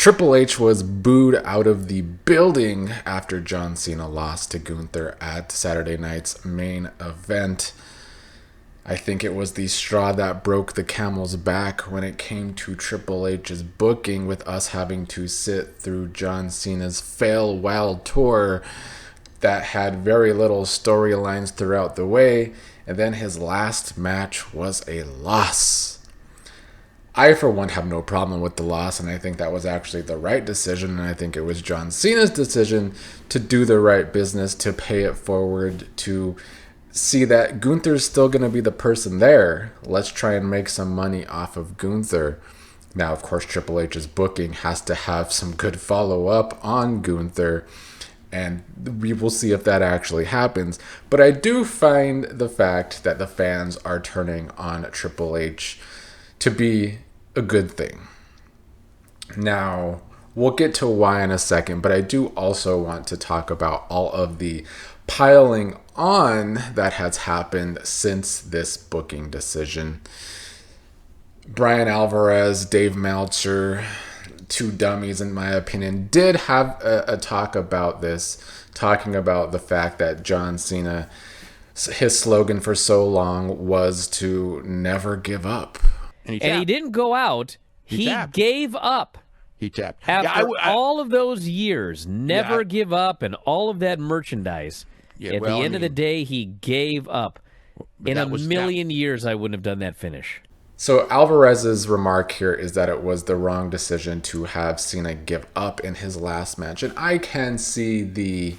Triple H was booed out of the building after John Cena lost to Gunther at Saturday night's main event. I think it was the straw that broke the camel's back when it came to Triple H's booking, with us having to sit through John Cena's farewell tour that had very little storylines throughout the way, and then his last match was a loss. I, for one, have no problem with the loss, and I think that was actually the right decision, and I think it was John Cena's decision to do the right business, to pay it forward, to see that Gunther's still going to be the person there. Let's try and make some money off of Gunther. Now, of course, Triple H's booking has to have some good follow-up on Gunther, and we will see if that actually happens. But I do find the fact that the fans are turning on Triple H to be a good thing. Now, we'll get to why in a second, but I do also want to talk about all of the piling on that has happened since this booking decision. Bryan Alvarez, Dave Meltzer, two dummies in my opinion, did have a talk about this, talking about the fact that John Cena, his slogan for so long was to never give up. And he didn't go out. He gave up. He tapped. After all of those years, never give up and all of that merchandise. At the end of the day, he gave up. In a million years, I wouldn't have done that finish. So Alvarez's remark here is that it was the wrong decision to have Cena give up in his last match. And I can see the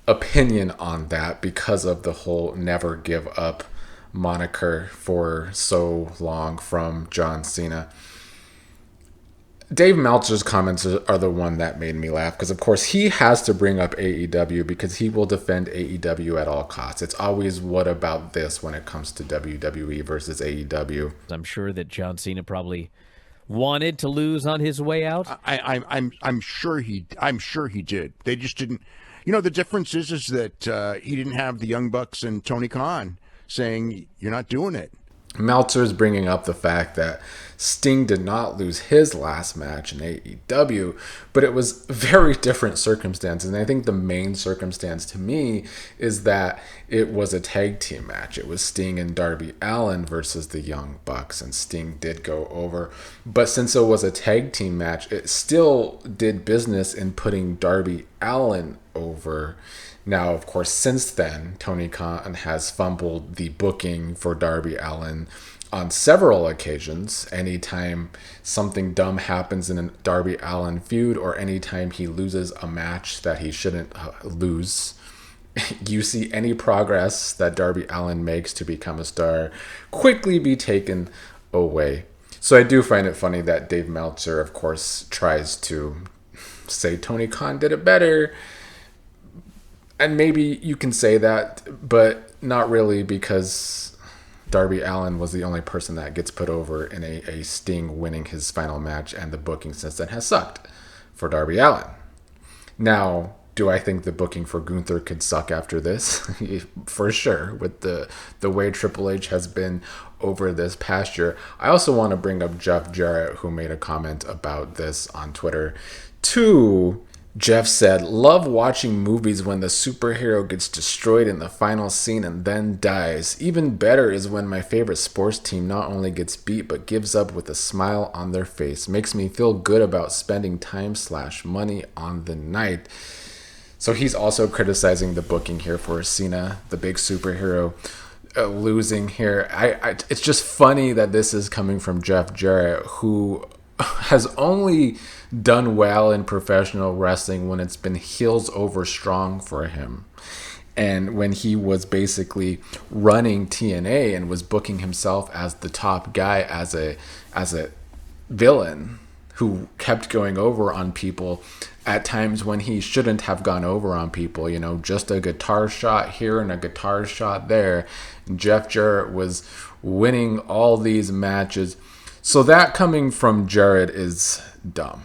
opinion on that because of the whole never give up moniker for so long from John Cena. Dave Meltzer's comments are the one that made me laugh, because of course he has to bring up AEW because he will defend AEW at all costs. It's always what about this when it comes to WWE versus AEW. I'm sure that John Cena probably wanted to lose on his way out. I'm sure he did. They just didn't. You know, the difference is that he didn't have the Young Bucks and Tony Khan saying you're not doing it. Meltzer's bringing up the fact that Sting did not lose his last match in AEW, but it was very different circumstances. And I think the main circumstance to me is that it was a tag team match. It was Sting and Darby Allin versus the Young Bucks, and Sting did go over. But since it was a tag team match, it still did business in putting Darby Allin over. Now, of course, since then, Tony Khan has fumbled the booking for Darby Allin on several occasions. Anytime something dumb happens in a Darby Allin feud, or anytime he loses a match that he shouldn't lose, you see any progress that Darby Allin makes to become a star quickly be taken away. So I do find it funny that Dave Meltzer, of course, tries to say Tony Khan did it better. And maybe you can say that, but not really, because Darby Allin was the only person that gets put over in a Sting winning his final match, and the booking since then has sucked for Darby Allin. Now, do I think the booking for Gunther could suck after this? For sure, with the way Triple H has been over this past year. I also want to bring up Jeff Jarrett, who made a comment about this on Twitter too. Jeff said, "Love watching movies when the superhero gets destroyed in the final scene and then dies. Even better is when my favorite sports team not only gets beat but gives up with a smile on their face. Makes me feel good about spending time/money on the night." So he's also criticizing the booking here for Cena, the big superhero, losing here. It's just funny that this is coming from Jeff Jarrett, who has only done well in professional wrestling when it's been heels over strong for him. And when he was basically running TNA and was booking himself as the top guy, as a villain who kept going over on people at times when he shouldn't have gone over on people, you know, just a guitar shot here and a guitar shot there. And Jeff Jarrett was winning all these matches. So that coming from Jarrett is dumb.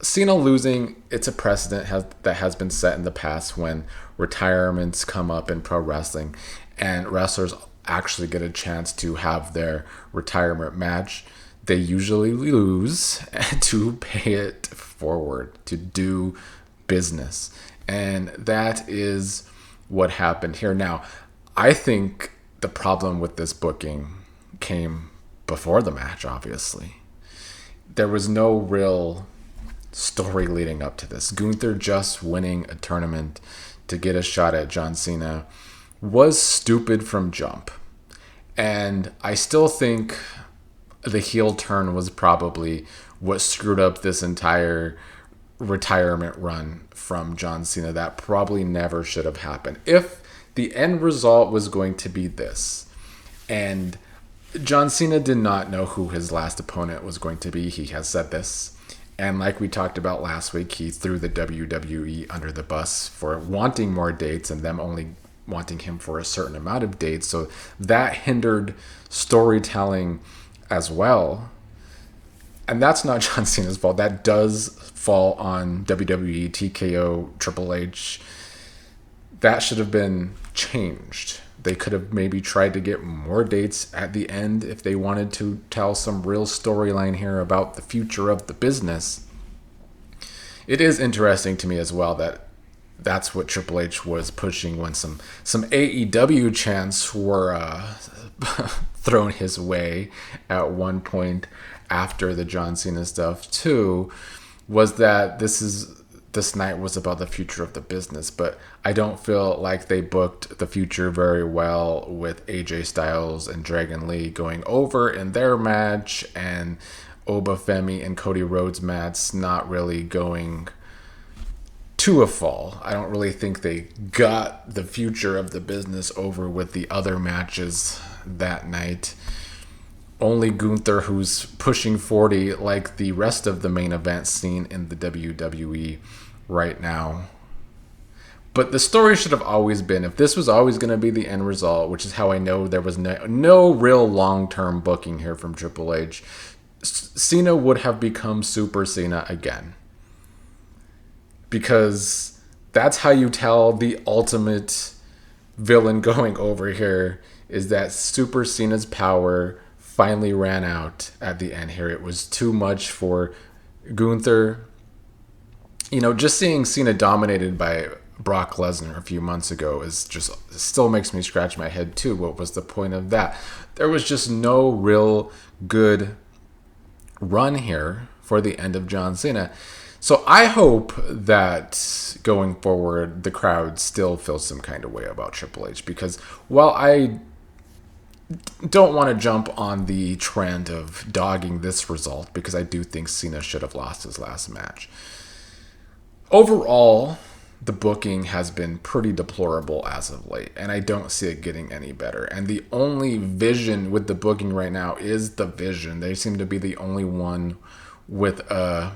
Cena losing, it's a precedent that has been set in the past when retirements come up in pro wrestling and wrestlers actually get a chance to have their retirement match. they usually lose to pay it forward, to do business. And that is what happened here. Now, I think the problem with this booking came before the match, obviously. There was no real story leading up to this. Gunther just winning a tournament to get a shot at John Cena was stupid from jump. And I still think the heel turn was probably what screwed up this entire retirement run from John Cena. That probably never should have happened. If the end result was going to be this, and John Cena did not know who his last opponent was going to be, he has said this. And like we talked about last week, he threw the WWE under the bus for wanting more dates and them only wanting him for a certain amount of dates. So that hindered storytelling as well. And that's not John Cena's fault. That does fall on WWE, TKO, Triple H. That should have been changed. They could have maybe tried to get more dates at the end if they wanted to tell some real storyline here about the future of the business. It is interesting to me as well that that's what Triple H was pushing when some AEW chants were thrown his way at one point after the John Cena stuff too, was that this night was about the future of the business. But I don't feel like they booked the future very well with AJ Styles and Dragon Lee going over in their match, and Oba Femi and Cody Rhodes match not really going to a fall. I don't really think they got the future of the business over with the other matches that night. Only Gunther, who's pushing 40 like the rest of the main event scene in the WWE right now. But the story should have always been, if this was always going to be the end result, which is how I know there was no real long-term booking here from Triple H, Cena would have become Super Cena again. Because that's how you tell the ultimate villain going over here, is that Super Cena's power finally ran out at the end here. It was too much for Gunther. You know, just seeing Cena dominated by Brock Lesnar a few months ago is just still makes me scratch my head too. What was the point of that? There was just no real good run here for the end of John Cena. So I hope that going forward, the crowd still feels some kind of way about Triple H, because while I don't want to jump on the trend of dogging this result, because I do think Cena should have lost his last match, overall, the booking has been pretty deplorable as of late, and I don't see it getting any better. And the only vision with the booking right now is the Vision. They seem to be the only one with a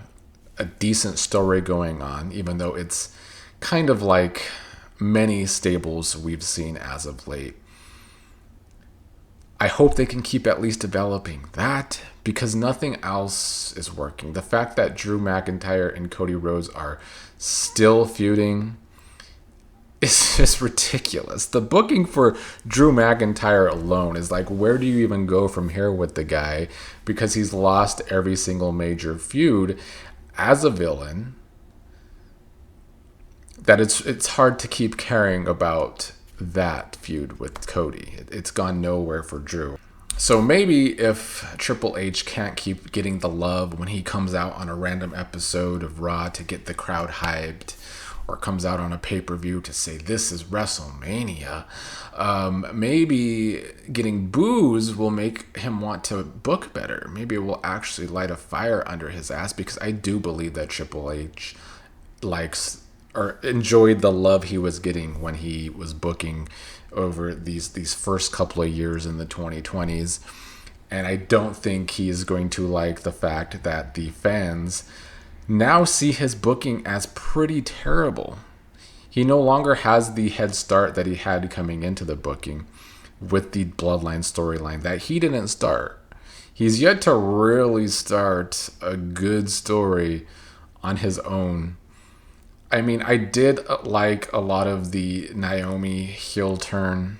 decent story going on, even though it's kind of like many stables we've seen as of late. I hope they can keep at least developing that, because nothing else is working. The fact that Drew McIntyre and Cody Rhodes are still feuding is just ridiculous. The booking for Drew McIntyre alone is like, where do you even go from here with the guy? Because he's lost every single major feud as a villain, that it's hard to keep caring about that feud with Cody. It's gone nowhere for Drew. So maybe if Triple H can't keep getting the love when he comes out on a random episode of Raw to get the crowd hyped, or comes out on a pay-per-view to say this is WrestleMania, maybe getting boos will make him want to book better. Maybe it will actually light a fire under his ass, because I do believe that Triple H likes or enjoyed the love he was getting when he was booking over these first couple of years in the 2020s. And I don't think he is going to like the fact that the fans now see his booking as pretty terrible. He no longer has the head start that he had coming into the booking with the Bloodline storyline that he didn't start. He's yet to really start a good story on his own. I mean, I did like a lot of the Naomi heel turn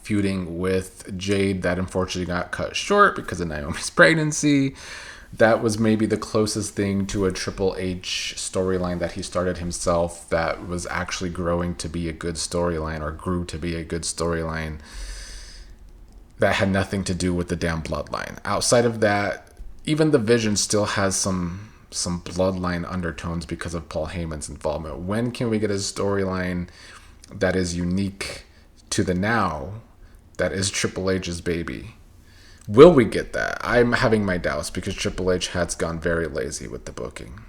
feuding with Jade that unfortunately got cut short because of Naomi's pregnancy. That was maybe the closest thing to a Triple H storyline that he started himself that was actually growing to be a good storyline, or grew to be a good storyline that had nothing to do with the damn bloodline. Outside of that, even the Vision still has some bloodline undertones because of Paul Heyman's involvement. When can we get a storyline that is unique to the now, that is Triple H's baby? Will we get that? I'm having my doubts because Triple H has gone very lazy with the booking.